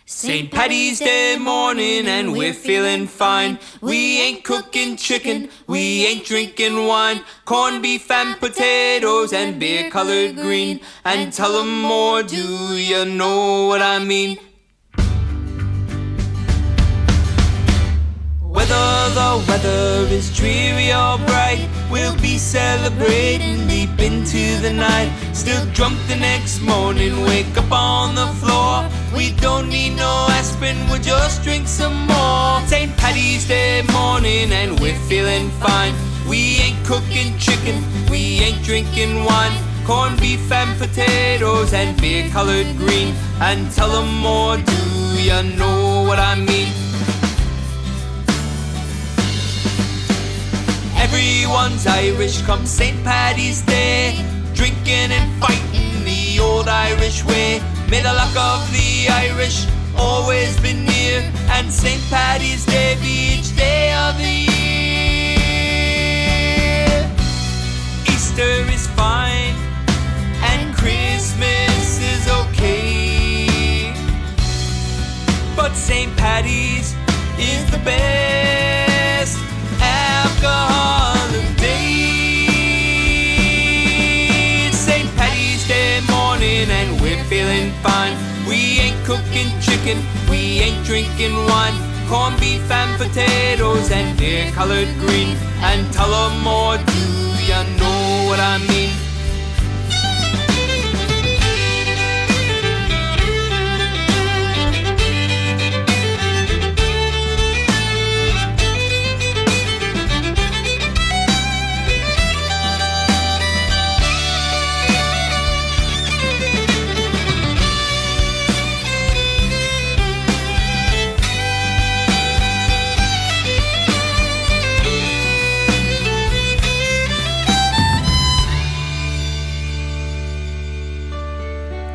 St. Paddy's Day morning and we're feeling fine. We ain't cooking chicken, we ain't drinking wine. Corned beef and potatoes and beer colored green. And Tullamore Dew, you know what I mean. Whether the weather is dreary or bright, we'll be celebrating deep into the night. Still drunk the next morning, wake up on the floor. We don't need no aspirin, we'll just drink some more. St. Paddy's Day morning and we're feeling fine. We ain't cooking chicken, we ain't drinking wine. Corned beef and potatoes and beer colored green. And Tullamore Dew, you know what I mean. Everyone's Irish come St. Paddy's Day, drinking and fighting the old Irish way. May the luck of the Irish always be near, and St. Paddy's Day be each day of the year. Easter is fine, and Christmas is okay, but St. Paddy's is the best holiday. St. Paddy's Day morning and we're feeling fine. We ain't cooking chicken, we ain't drinking wine. Corned beef and potatoes and beer colored green. And Tullamore Dew, you know what I mean.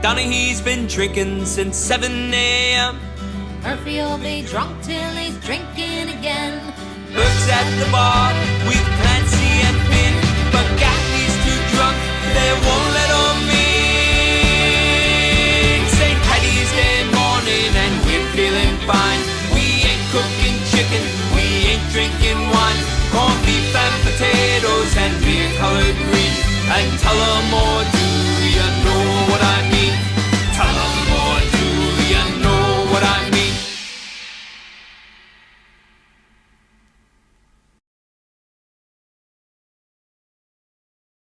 Donaghy's been drinking since 7 a.m. Murphy'll be drunk till he's drinking again. Burke's at the bar with Clancy and Finn, but Gaffney's too drunk, they won't let him in. St. Paddy's Day morning and we're feeling fine. We ain't cooking chicken, we ain't drinking wine. Corned beef and potatoes and beer colored green. And Tullamore